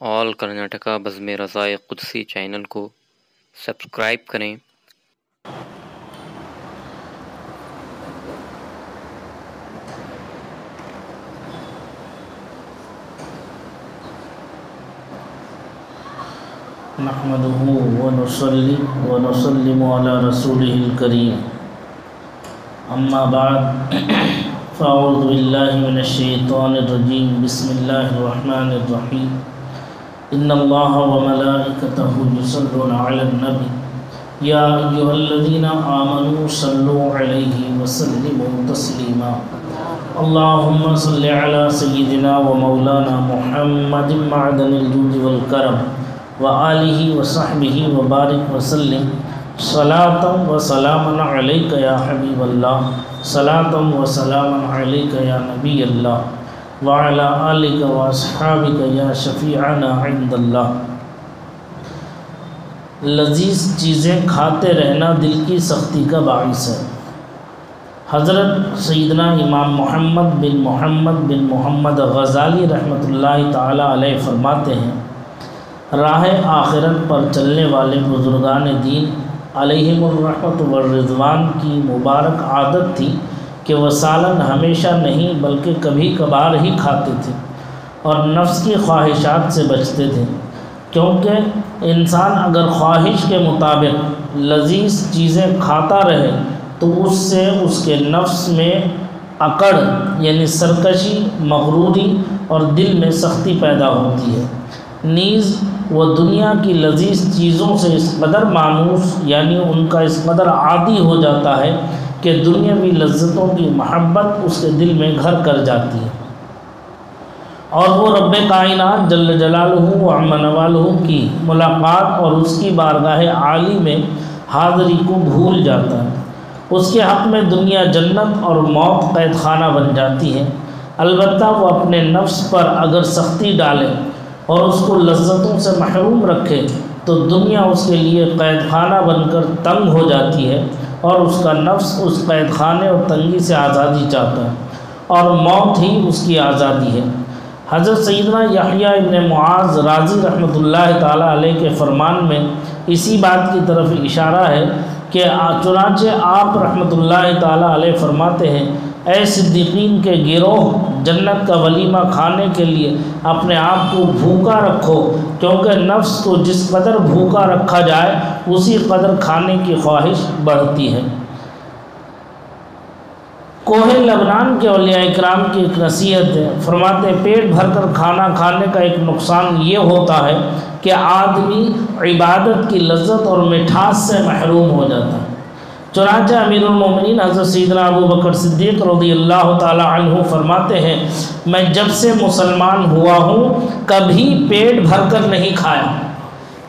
آل کرناٹکا بزم رضائے قدسی چینل کو سبسکرائب کریں۔ نحمده ونصلي ونسلم على رسوله الكريم اما بعد فاعوذ بالله من الشيطان الرجيم بسم الله الرحمن الرحيم ان الله وملائكته يصلون على النبي يا ايها الذين آمنوا صلوا عليه وسلموا تسليما اللهم صل على سيدنا ومولانا محمد معدن الجود والكرم وآلہ وصحبہ وبارک وسلم صلاۃ و سلاما علیک یا حبیب اللہ صلاۃ و سلاما علیک یا نبی اللہ وعلی آلک و اصحابک یا شفیعنا عند اللہ۔ لذیذ چیزیں کھاتے رہنا دل کی سختی کا باعث ہے۔ حضرت سیدنا امام محمد بن محمد غزالی رحمۃ اللہ تعالی علیہ فرماتے ہیں، راہ آخرت پر چلنے والے بزرگان دین علیہم الرحمت والرضوان کی مبارک عادت تھی کہ وہ سالن ہمیشہ نہیں بلکہ کبھی کبھار ہی کھاتے تھے اور نفس کی خواہشات سے بچتے تھے، کیونکہ انسان اگر خواہش کے مطابق لذیذ چیزیں کھاتا رہے تو اس سے اس کے نفس میں اکڑ یعنی سرکشی، مغروری اور دل میں سختی پیدا ہوتی ہے۔ نیز وہ دنیا کی لذیذ چیزوں سے اس قدر مانوس یعنی ان کا اس قدر عادی ہو جاتا ہے کہ دنیاوی لذتوں کی محبت اس کے دل میں گھر کر جاتی ہے اور وہ رب کائنات جل جلالہ و عم نوالہ کی ملاقات اور اس کی بارگاہ عالی میں حاضری کو بھول جاتا ہے۔ اس کے حق میں دنیا جنت اور موت قید خانہ بن جاتی ہے۔ البتہ وہ اپنے نفس پر اگر سختی ڈالے اور اس کو لذتوں سے محروم رکھے تو دنیا اس کے لیے قید خانہ بن کر تنگ ہو جاتی ہے اور اس کا نفس اس قید خانے اور تنگی سے آزادی چاہتا ہے اور موت ہی اس کی آزادی ہے۔ حضرت سیدنا یحییٰ ابن معاذ رازی رحمۃ اللہ تعالی علیہ کے فرمان میں اسی بات کی طرف اشارہ ہے کہ چنانچہ آپ رحمۃ اللہ تعالی علیہ فرماتے ہیں، اے صدیقین کے گروہ، جنت کا ولیمہ کھانے کے لیے اپنے آپ کو بھوکا رکھو، کیونکہ نفس کو جس قدر بھوکا رکھا جائے اسی قدر کھانے کی خواہش بڑھتی ہے۔ کوہ لبنان کے اولیاء اکرام کی ایک نصیحت ہے، فرماتے ہیں پیٹ بھر کر کھانا کھانے کا ایک نقصان یہ ہوتا ہے کہ آدمی عبادت کی لذت اور مٹھاس سے محروم ہو جاتا ہے۔ چنانچہ امیر المومنین حضرت سیدنا ابو بکر صدیق رضی اللہ تعالی عنہ فرماتے ہیں، میں جب سے مسلمان ہوا ہوں کبھی پیٹ بھر کر نہیں کھایا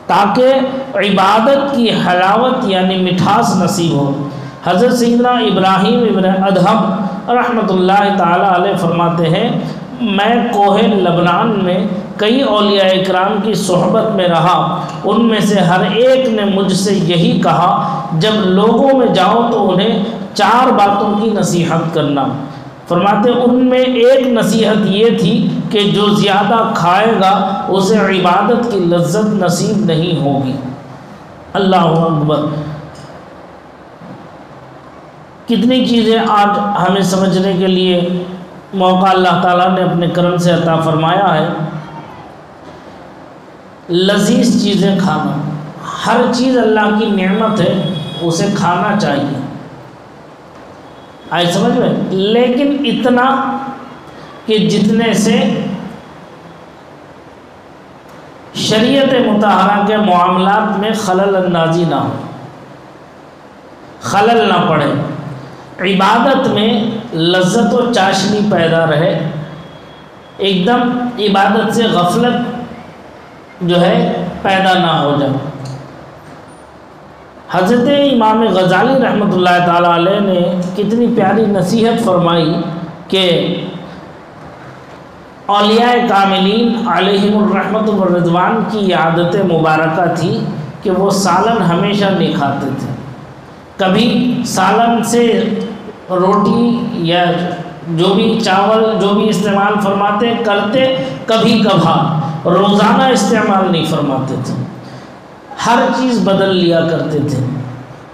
تاکہ عبادت کی حلاوت یعنی مٹھاس نصیب ہو۔ حضرت سیدنا ابراہیم ابن ادہم رحمۃ اللہ تعالی علیہ فرماتے ہیں، میں کوہ لبنان میں کئی اولیاء اکرام کی صحبت میں رہا، ان میں سے ہر ایک نے مجھ سے یہی کہا، جب لوگوں میں جاؤ تو انہیں 4 باتوں کی نصیحت کرنا۔ فرماتے ان میں ایک نصیحت یہ تھی کہ جو زیادہ کھائے گا اسے عبادت کی لذت نصیب نہیں ہوگی۔ اللہ اکبر! کتنی چیزیں آج ہمیں سمجھنے کے لیے موقع اللہ تعالیٰ نے اپنے کرم سے عطا فرمایا ہے۔ لذیذ چیزیں کھانا، ہر چیز اللہ کی نعمت ہے، اسے کھانا چاہیے، آئی سمجھ میں، لیکن اتنا کہ جتنے سے شریعت مطہرہ کے معاملات میں خلل اندازی نہ ہو، خلل نہ پڑے، عبادت میں لذت و چاشنی پیدا رہے، ایک دم عبادت سے غفلت جو ہے پیدا نہ ہو جائے۔ حضرت امام غزالی رحمۃ اللہ تعالی علیہ نے کتنی پیاری نصیحت فرمائی کہ اولیاء کاملین علیہم الرحمت والرضوان کی عادت مبارکہ تھی کہ وہ سالن ہمیشہ نہیں کھاتے تھے، کبھی سالن سے روٹی یا جو بھی چاول جو بھی استعمال فرماتے کرتے کبھی کبھار، روزانہ استعمال نہیں فرماتے تھے، ہر چیز بدل لیا کرتے تھے۔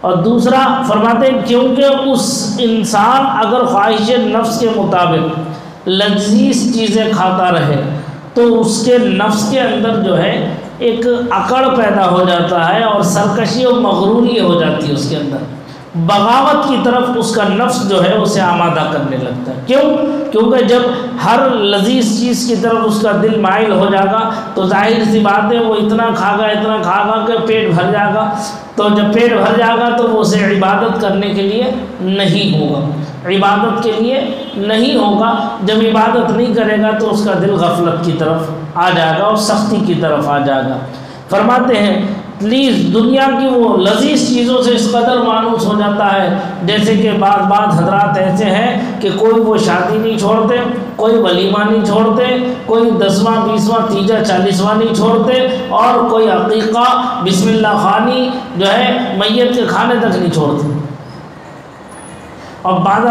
اور دوسرا فرماتے ہیں کیونکہ اس انسان اگر خواہش نفس کے مطابق لذیذ چیزیں کھاتا رہے تو اس کے نفس کے اندر جو ہے ایک اکڑ پیدا ہو جاتا ہے اور سرکشی و مغروری ہو جاتی ہے اس کے اندر، بغاوت کی طرف اس کا نفس جو ہے اسے آمادہ کرنے لگتا ہے۔ کیوں؟ کیونکہ جب ہر لذیذ چیز کی طرف اس کا دل مائل ہو جائے گا تو ظاہر سی بات ہے وہ اتنا کھا گا کہ پیٹ بھر جائے گا، تو جب پیٹ بھر جائے گا تو وہ اسے عبادت کرنے کے لیے نہیں ہوگا، عبادت کے لیے نہیں ہوگا۔ جب عبادت نہیں کرے گا تو اس کا دل غفلت کی طرف آ جائے گا اور سختی کی طرف آ جائے گا۔ فرماتے ہیں پلیز دنیا کی وہ لذیذ چیزوں سے اس قدر مانوس ہو جاتا ہے، جیسے کہ بعض حضرات ایسے ہیں کہ کوئی وہ شادی نہیں چھوڑتے، کوئی ولیمہ نہیں چھوڑتے، کوئی 10واں 20واں 30واں 40واں نہیں چھوڑتے، اور کوئی عقیقہ بسم اللہ خوانی جو ہے میت کے کھانے تک نہیں چھوڑتے۔ اور بعض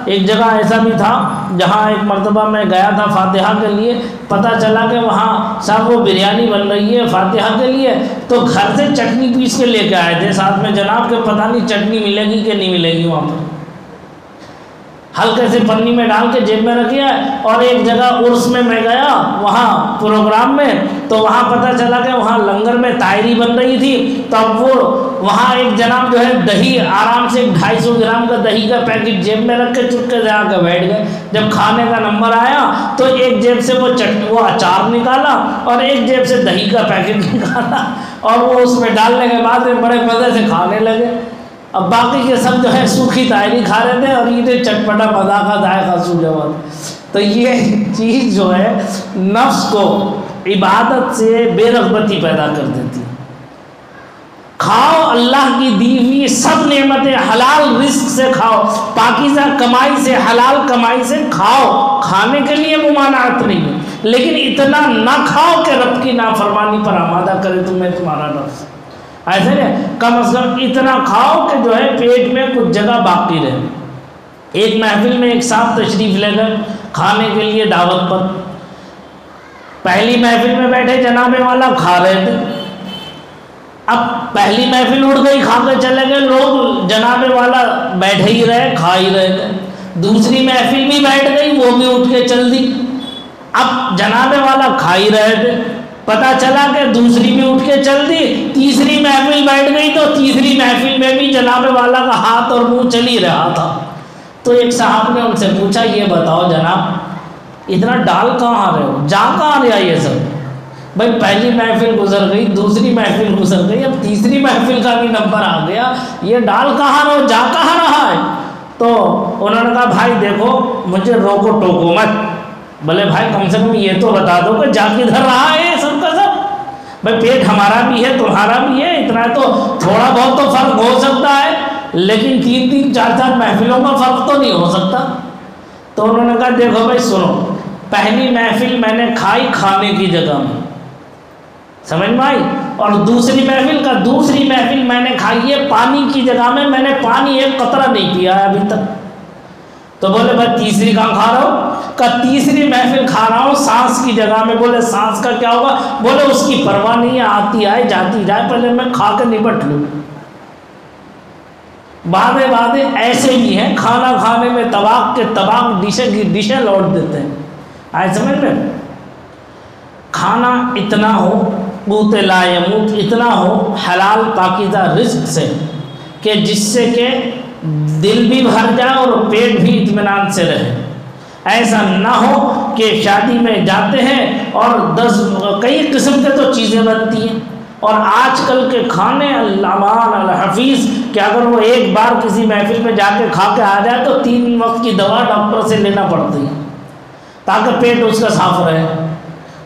ایک جگہ ایسا بھی تھا جہاں ایک مرتبہ میں گیا تھا فاتحہ کے لیے، پتہ چلا کہ وہاں صاحب وہ بریانی بن رہی ہے فاتحہ کے لیے، تو گھر سے چٹنی پیس کے لے کے آئے تھے ساتھ میں، جناب کہ پتہ نہیں چٹنی ملے گی کہ نہیں ملے گی وہاں پر، ہلکے سے پنی میں ڈال کے جیب میں رکھیا ہے۔ اور ایک جگہ عرس میں گیا وہاں پروگرام میں، تو وہاں پتہ چلا کہ وہاں لنگر میں تائری بن رہی تھی، تب وہ وہاں ایک جناب جو ہے دہی آرام سے 250 گرام کا دہی کا پیکٹ جیب میں رکھ کے چپکے سے آ کے بیٹھ گئے۔ جب کھانے کا نمبر آیا تو ایک جیب سے وہ اچار نکالا اور ایک جیب سے دہی کا پیکٹ نکالا، اور وہ اس میں ڈالنے کے بعد بڑے مزے سے کھانے لگے۔ اب باقی کے سب جو ہے سوکھی تائری کھا رہے تھے اور یہ چٹپٹا مزہ کا ذائقہ سوجا۔ تو یہ چیز جو ہے نفس کو عبادت سے بے رغبتی پیدا کر دیتی ہے۔ کھاؤ اللہ کی دی ہوئی سب نعمتیں، حلال رزق سے کھاؤ، پاکیزہ کمائی سے، حلال کمائی سے کھاؤ، کھانے کے لیے ممانعت نہیں ہے، لیکن اتنا نہ کھاؤ کہ رب کی نافرمانی پر آمادہ کرے تمہیں تمہارا نفس، ایسے نہیں، کم از کم اتنا کھاؤ کہ جو ہے پیٹ میں کچھ جگہ باقی رہے۔ ایک محفل میں ایک صاحب تشریف لے گئے کھانے کے لیے دعوت پر، پہلی محفل میں بیٹھے جناب والا کھا رہے تھے، اب پہلی محفل اڑ گئی، کھا کے چلے گئے لوگ، جناب والا بیٹھے ہی رہے، کھا ہی رہے تھے۔ دوسری محفل بھی بیٹھ گئی، وہ بھی اٹھ کے چل دی، اب جناب والا کھا ہی رہے تھے، پتہ چلا کہ دوسری بھی اٹھ کے چل دی، تیسری محفل بیٹھ گئی تو تیسری محفل میں بھی جناب والا کا ہاتھ اور منہ چل ہی رہا تھا۔ تو ایک صاحب نے ان سے پوچھا یہ بتاؤ جناب اتنا ڈال کہاں رہے ہو، جا کہاں رہا یہ سب؟ بھائی پہلی محفل گزر گئی، دوسری محفل گزر گئی، اب تیسری محفل کا بھی نمبر آ گیا، یہ ڈال کہاں رہو، جا کہاں رہا ہے؟ تو انہوں نے کہا بھائی دیکھو مجھے روکو ٹوکو مت، بولے بھائی کم سے کم یہ تو بتا دو کہ جا کدھر رہا ہے سب کا سب؟ بھائی پیٹ ہمارا بھی ہے تمہارا بھی ہے، اتنا تو تھوڑا بہت تو فرق ہو سکتا ہے، لیکن 3 4 محفلوں کا فرق تو نہیں ہو سکتا۔ تو انہوں نے کہا دیکھو بھائی سنو، پہلی محفل میں نے کھائی کھانے کی جگہ میں، سمجھ میں آئی، اور دوسری محفل میں نے کھائی ہے پانی کی جگہ میں، میں نے پانی ایک قطرہ نہیں پیا ہے ابھی تک۔ تو بولے بھائی تیسری کہاں کھا رہا ہو؟ کہا تیسری محفل کھا رہا ہوں سانس کی جگہ میں۔ بولے سانس کا کیا ہوگا؟ بولے اس کی پرواہ نہیں ہے، آتی آئے جاتی جائے، پہلے میں کھا کے نپٹ لوں۔ باتیں ایسے بھی ہیں، کھانا کھانے میں طباق کے طباق ڈشیں لوٹ دیتے ہیں، آئے سمجھ میں؟ کھانا اتنا ہو قوت لا یموت، اتنا ہو حلال پاکیزہ رزق سے کہ جس سے کہ دل بھی بھر جائے اور پیٹ بھی اطمینان سے رہے۔ ایسا نہ ہو کہ شادی میں جاتے ہیں اور کئی قسم کے تو چیزیں بنتی ہیں، اور آج کل کے کھانے العمان الحفیظ کہ اگر وہ ایک بار کسی محفل میں جا کے کھا کے آ جائے تو 3 وقت کی دوا ڈاکٹر سے لینا پڑتی ہے تاکہ پیٹ اس کا صاف رہے۔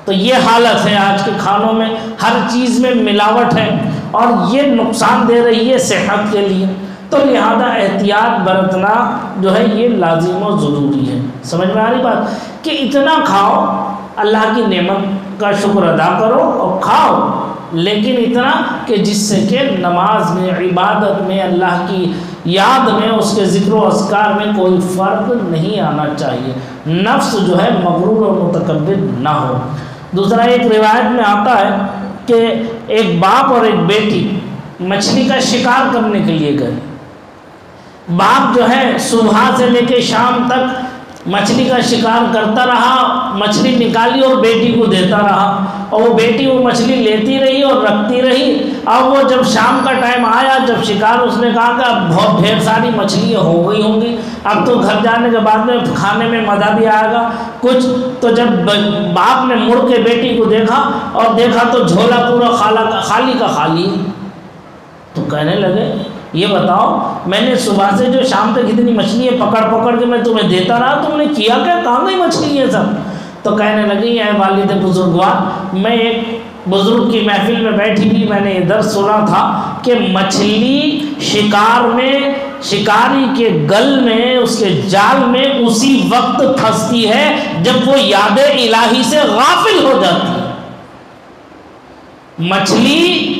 تو یہ حالت ہے آج کے کھانوں میں، ہر چیز میں ملاوٹ ہے اور یہ نقصان دے رہی ہے صحت کے لیے، تو لہذا احتیاط برتنا جو ہے یہ لازم و ضروری ہے۔ سمجھ میں آ رہی بات کہ اتنا کھاؤ، اللہ کی نعمت کا شکر ادا کرو اور کھاؤ، لیکن اتنا کہ جس سے کہ نماز میں، عبادت میں، اللہ کی یاد میں، اس کے ذکر و اذکار میں کوئی فرق نہیں آنا چاہیے، نفس جو ہے مغرور اور متکبر نہ ہو۔ دوسرا ایک روایت میں آتا ہے کہ ایک باپ اور ایک بیٹی مچھلی کا شکار کرنے کے لیے گئے. باپ جو ہے صبح سے لے کے شام تک مچھلی کا شکار کرتا رہا، مچھلی نکالی اور بیٹی کو دیتا رہا، اور وہ بیٹی وہ مچھلی لیتی رہی اور رکھتی رہی. اب وہ جب شام کا ٹائم آیا، جب شکار، اس نے کہا کہ اب بہت ڈھیر ساری مچھلیاں ہو گئی ہوں گی، اب تو گھر جانے کے بعد میں کھانے میں مزہ بھی آئے گا کچھ. تو جب باپ نے مڑ کے بیٹی کو دیکھا اور دیکھا تو جھولا پورا خالی کا خالی. تو کہنے لگے یہ بتاؤ، میں نے صبح سے جو شام تک اتنی مچھلیاں پکڑ کے میں تمہیں دیتا رہا، تم نے کیا کیا، کہاں گئی مچھلی یہ سب؟ تو کہنے لگی اے والد بزرگوار، میں ایک بزرگ کی محفل میں بیٹھی تھی، میں نے ادھر سنا تھا کہ مچھلی شکار میں، شکاری کے گل میں، اس کے جال میں اسی وقت پھنستی ہے جب وہ یاد الہی سے غافل ہو جاتی ہے. مچھلی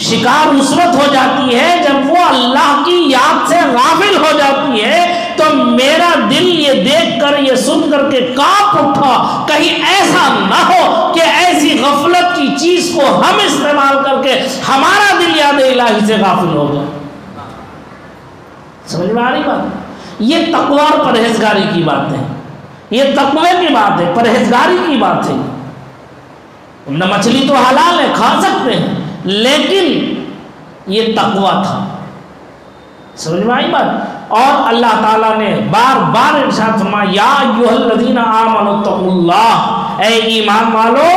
شکار اس وقت ہو جاتی ہے جب وہ اللہ کی یاد سے غافل ہو جاتی ہے. تو میرا دل یہ دیکھ کر، یہ سن کر کے کانپ اٹھا، کہیں ایسا نہ ہو کہ ایسی غفلت کی چیز کو ہم استعمال کر کے ہمارا دل یاد الہی سے غافل ہو جائے. سمجھ میں آ رہی بات؟ یہ تقوی اور پرہیزگاری کی بات ہے، یہ تقوی کی بات ہے، پرہیزگاری کی بات ہے. نہ مچھلی تو حلال ہے، کھا سکتے ہیں، لیکن یہ تقوی تھا. سمجھ میں آئی بات؟ اور اللہ تعالیٰ نے بار بار ارشاد فرمایا یا ایھا الذین آمنوا اتقوا اللہ، اے ایمان والو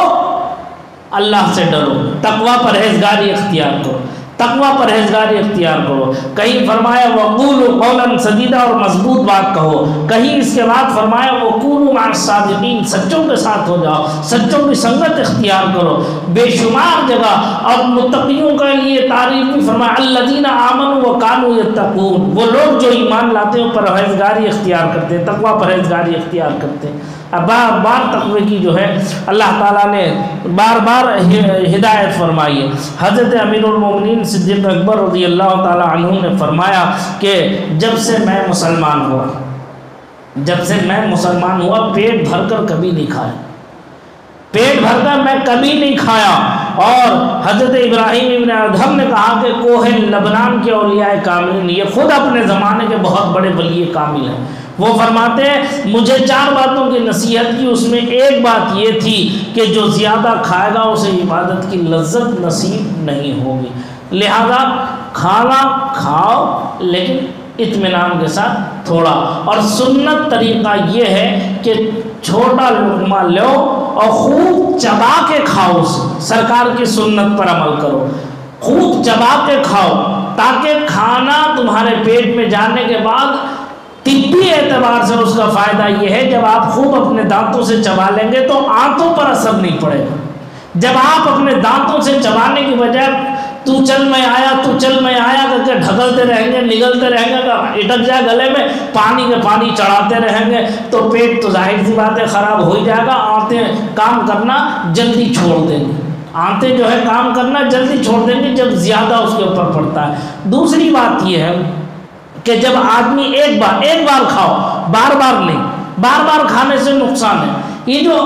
اللہ سے ڈرو، تقوی پرہیزگاری اختیار کرو، تقوی پرہیزگاری اختیار کرو. کہیں فرمایا وقولوا قولا سدیدا، اور مضبوط بات کہو. کہیں اس کے بعد فرمایا وکونوا مع الصادقین، سچوں کے ساتھ ہو جاؤ، سچوں کی سنگت اختیار کرو. بے شمار جگہ. اور متقیوں کے لیے تعریف بھی فرمایا الذین آمنوا وکانوا یتقون، وہ لوگ جو ایمان لاتے ہیں پرہیزگاری اختیار کرتے ہیں، تقوی پرہیزگاری اختیار کرتے ہیں. اب بار بار تقوی کی جو ہے اللہ تعالیٰ نے بار بار ہدایت فرمائی ہے. حضرت امیر المومنین صدیق اکبر رضی اللہ تعالیٰ عنہ نے فرمایا کہ جب سے میں مسلمان ہوا پیٹ بھر کر کبھی نہیں کھایا، پیٹ بھر کر میں کبھی نہیں کھایا. اور حضرت ابراہیم ابن ادہم نے کہا کہ کوہ لبنان کے اولیاء کاملین، یہ خود اپنے زمانے کے بہت بڑے ولی کامل ہیں، وہ فرماتے ہیں مجھے 4 باتوں کی نصیحت کی، اس میں ایک بات یہ تھی کہ جو زیادہ کھائے گا اسے عبادت کی لذت نصیب نہیں ہوگی. لہذا کھانا کھاؤ لیکن اطمینان کے ساتھ تھوڑا. اور سنت طریقہ یہ ہے کہ چھوٹا لقمہ لو اور خوب چبا کے کھاؤ، سرکار کی سنت پر عمل کرو، خوب چبا کے کھاؤ تاکہ کھانا تمہارے پیٹ میں جانے کے بعد طبی اعتبار سے اس کا فائدہ یہ ہے جب آپ خوب اپنے دانتوں سے چبا لیں گے تو آنتوں پر اثر نہیں پڑے گا. جب آپ اپنے دانتوں سے چبانے کی بجائے تو چل میں آیا کر کے ڈھکلتے رہیں گے، نگلتے رہیں گے، اٹک جائے گلے میں، پانی کے پانی چڑھاتے رہیں گے تو پیٹ تو ظاہر سی بات ہے خراب ہو ہی جائے گا. آنتیں کام کرنا جلدی چھوڑ دیں گے، آنتیں جو ہے کام کرنا جلدی چھوڑ دیں گے جب زیادہ اس کے اوپر پڑتا ہے. دوسری بات یہ ہے کہ جب آدمی ایک بار کھاؤ، بار بار نہیں، بار بار کھانے سے نقصان ہے. یہ جو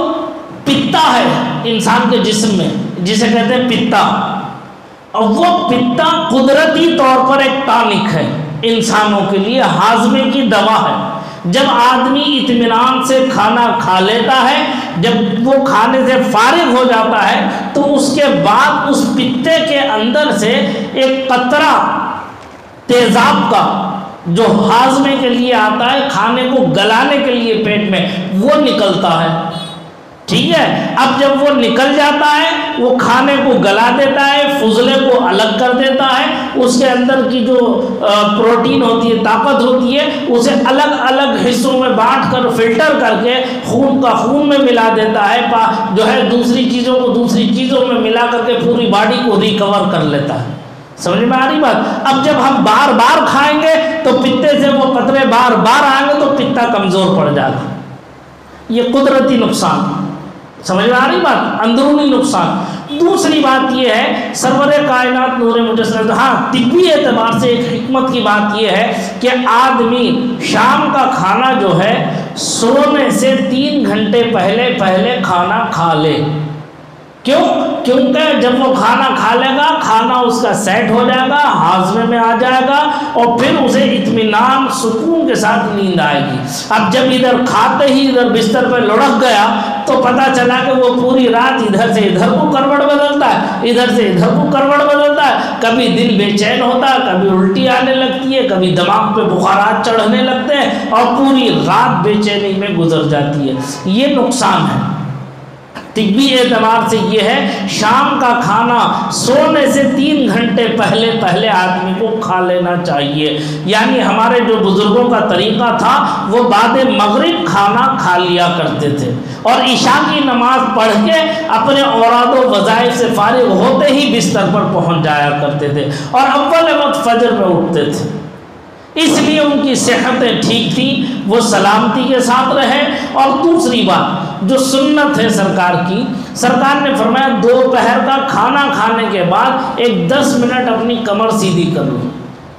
پتا ہے انسان کے جسم میں جسے کہتے ہیں پتا، اور وہ پتا قدرتی طور پر ایک ٹانک ہے انسانوں کے لیے، ہاضمے کی دوا ہے. جب آدمی اطمینان سے کھانا کھا لیتا ہے، جب وہ کھانے سے فارغ ہو جاتا ہے تو اس کے بعد اس پتے کے اندر سے ایک قطرہ تیزاب کا جو ہاضمے کے لیے آتا ہے، کھانے کو گلانے کے لیے پیٹ میں، وہ نکلتا ہے. ٹھیک ہے، اب جب وہ نکل جاتا ہے وہ کھانے کو گلا دیتا ہے، فضلے کو الگ کر دیتا ہے، اس کے اندر کی جو پروٹین ہوتی ہے، طاقت ہوتی ہے، اسے الگ الگ حصوں میں بانٹ کر فلٹر کر کے خون کا خون میں ملا دیتا ہے، جو ہے دوسری چیزوں کو دوسری چیزوں میں ملا کر کے پوری باڈی کو ریکور کر لیتا ہے. سمجھ میں آ رہی بات؟ اب جب ہم بار بار کھائیں گے تو پتے سے وہ قطرے بار بار آئیں گے تو پتا کمزور پڑ جائے گا. یہ قدرتی نقصان. سمجھ میں آ رہی بات؟ اندرونی نقصان. دوسری بات یہ ہے سرور کائنات نور مجسم، ہاں طبی اعتبار سے ایک حکمت کی بات یہ ہے کہ آدمی شام کا کھانا جو ہے سونے سے 3 گھنٹے پہلے کھانا کھا لے۔ کیوں؟ کیونکہ جب وہ کھانا کھا لے گا، کھانا اس کا سیٹ ہو جائے گا، ہاضمے میں آ جائے گا، اور پھر اسے اطمینان سکون کے ساتھ نیند آئے گی۔ اب جب ادھر کھاتے ہی ادھر بستر پہ لڑک گیا تو پتہ چلا کہ وہ پوری رات ادھر سے ادھر کو کروٹ بدلتا ہے، ادھر سے ادھر کو کروٹ بدلتا ہے، کبھی دل بے چین ہوتا ہے، کبھی الٹی آنے لگتی ہے، کبھی دماغ پہ بخارات چڑھنے لگتے ہیں، اور پوری رات بے چینی میں گزر جاتی ہے۔ یہ نقصان ہے۔ طبی اعتبار سے یہ ہے، شام کا کھانا سونے سے 3 گھنٹے پہلے آدمی کو کھا لینا چاہیے۔ یعنی ہمارے جو بزرگوں کا طریقہ تھا وہ بعد مغرب کھانا کھا لیا کرتے تھے، اور عشاء کی نماز پڑھ کے اپنے اوراد و وظائف سے فارغ ہوتے ہی بستر پر پہنچ جایا کرتے تھے، اور اول وقت فجر میں اٹھتے تھے۔ اس لیے ان کی صحتیں ٹھیک تھیں، وہ سلامتی کے ساتھ رہے۔ اور دوسری بات جو سنت ہے سرکار کی، سرکار نے فرمایا دوپہر کا کھانا کھانے کے بعد 10 منٹ اپنی کمر سیدھی کر لو،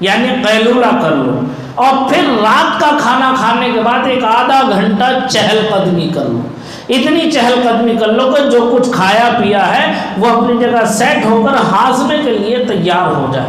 یعنی قیلولہ کر لو، اور پھر رات کا کھانا کھانے کے بعد آدھا گھنٹہ چہل قدمی کر لو۔ اتنی چہل قدمی کر لو کہ جو کچھ کھایا پیا ہے وہ اپنی جگہ سیٹ ہو کر ہاضمے کے لیے تیار ہو جائے۔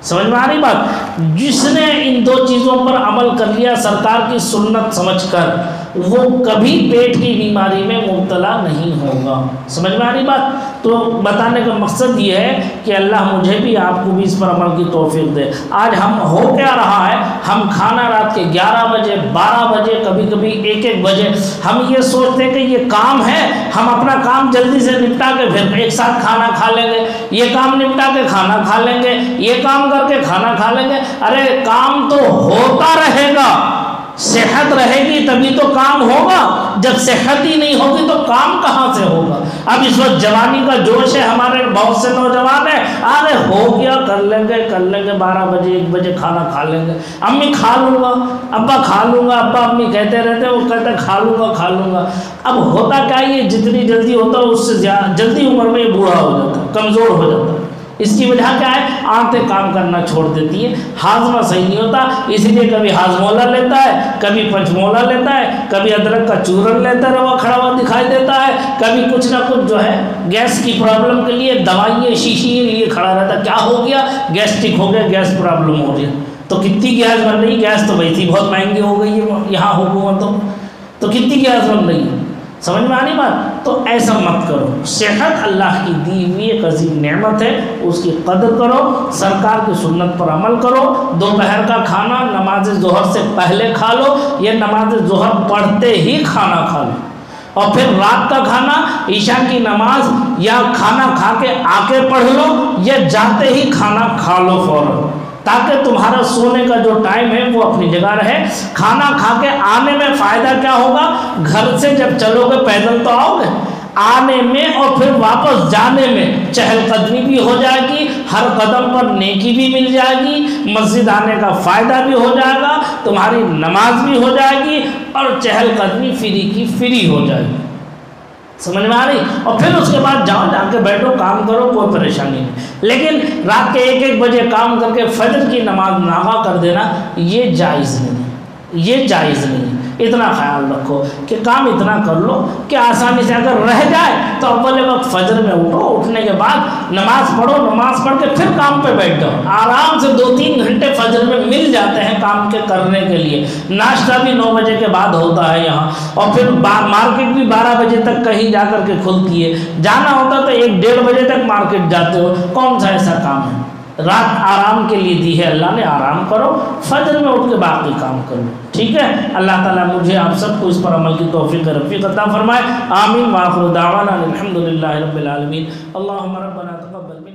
سمجھ میں آ رہی بات؟ جس نے ان 2 چیزوں پر عمل کر لیا سرکار کی سنت سمجھ کر، وہ کبھی پیٹ کی بیماری میں مبتلا نہیں ہوگا۔ سمجھ میں آ رہی بات؟ تو بتانے کا مقصد یہ ہے کہ اللہ مجھے بھی آپ کو بھی اس پر عمل کی توفیق دے۔ آج ہم ہو کیا رہا ہے، ہم کھانا رات کے 11 بجے 12 بجے کبھی کبھی 1 بجے ہم یہ سوچتے ہیں کہ یہ کام ہے، ہم اپنا کام جلدی سے نپٹا کے پھر ایک ساتھ کھانا کھا لیں گے، یہ کام نپٹا کے کھانا کھا لیں گے، یہ کام کر کے کھانا کھا لیں گے۔ ارے کام تو ہوتا رہے گا، صحت رہے گی تبھی تو کام ہوگا، جب صحت ہی نہیں ہوگی تو کام کہاں سے ہوگا؟ اب اس وقت جوانی کا جوش ہے، ہمارے بہت سے نوجوان ہیں، ارے ہو گیا کر لیں گے 12 بجے 1 بجے کھانا کھا لیں گے، امی کھا لوں گا، ابا کھا لوں گا، ابا امی کہتے رہتے ہیں، وہ کہتے ہیں کھا لوں گا۔ اب ہوتا کیا، یہ جتنی جلدی ہوتا ہے اس سے زیادہ جلدی عمر میں یہ بوڑھا ہو جاتا ہے، کمزور ہو جاتا ہے۔ اس کی وجہ کیا ہے؟ آنتیں کام کرنا چھوڑ دیتی ہیں، ہاضمہ صحیح نہیں ہوتا، اس لیے کبھی ہاضمولا لیتا ہے، کبھی پنچمولا لیتا ہے، کبھی ادرک کا چورن لیتا رہا کھڑا ہوا دکھائی دیتا ہے، کبھی کچھ نہ کچھ جو ہے گیس کی پرابلم کے لیے دوائیں شیشی لیے کھڑا رہتا ہے۔ کیا ہو گیا؟ گیسٹرک ہو گیا، گیس پرابلم ہو رہی ہے۔ تو کتنی گیس بن رہی ہے؟ گیس تو ویسی بہت مہنگی ہو گئی ہے یہاں حکومتوں، تو کتنی گیس بن رہی ہے؟ سمجھ میں آنی بات؟ تو ایسا مت کرو۔ صحت اللہ کی دی ہوئی ایک عظیم نعمت ہے، اس کی قدر کرو، سرکار کی سنت پر عمل کرو۔ دوپہر کا کھانا نماز ظہر سے پہلے کھا لو، یا نماز ظہر پڑھتے ہی کھانا کھا لو، اور پھر رات کا کھانا عشاء کی نماز یا کھانا کھا کے آ کے پڑھ لو، یا جاتے ہی کھانا کھا لو فوراً، تاکہ تمہارا سونے کا جو ٹائم ہے وہ اپنی جگہ رہے۔ کھانا کھا کے آنے میں فائدہ کیا ہوگا؟ گھر سے جب چلو گے پیدل تو آؤ گے، آنے میں اور پھر واپس جانے میں چہل قدمی بھی ہو جائے گی، ہر قدم پر نیکی بھی مل جائے گی، مسجد آنے کا فائدہ بھی ہو جائے گا، تمہاری نماز بھی ہو جائے گی، اور چہل قدمی فری کی فری ہو جائے گی۔ سمجھ میں آ رہی؟ اور پھر اس کے بعد جاؤ، جا کے بیٹھو، کام کرو، کوئی پریشانی نہیں۔ لیکن رات کے 1 بجے کام کر کے فجر کی نماز ناغا کر دینا، یہ جائز نہیں، یہ جائز نہیں۔ اتنا خیال رکھو کہ کام اتنا کر لو کہ آسانی سے اگر رہ جائے تو اول وقت فجر میں اٹھو، اٹھنے کے بعد نماز پڑھو، نماز پڑھ کے پھر کام پہ بیٹھ جاؤ۔ آرام سے 2-3 گھنٹے فجر میں مل جاتے ہیں کام کے کرنے کے لیے۔ ناشتہ بھی 9 بجے کے بعد ہوتا ہے یہاں، اور پھر مارکیٹ بھی 12 بجے تک کہیں جا کر کے کھلتی ہے، جانا ہوتا تو 1-1:30 بجے تک مارکیٹ جاتے ہو۔ کون سا ایسا کام ہے؟ رات آرام کے لیے دی ہے اللہ نے، آرام کرو، فجر میں اٹھ کے باقی کام کرو، ٹھیک ہے؟ اللہ تعالیٰ مجھے آپ سب کو اس پر عمل کی توفیق رفیق عطا فرمائے، آمین۔ وآخر دعوانا الحمدللہ رب العالمین۔ اللہم ربنا تقبل منا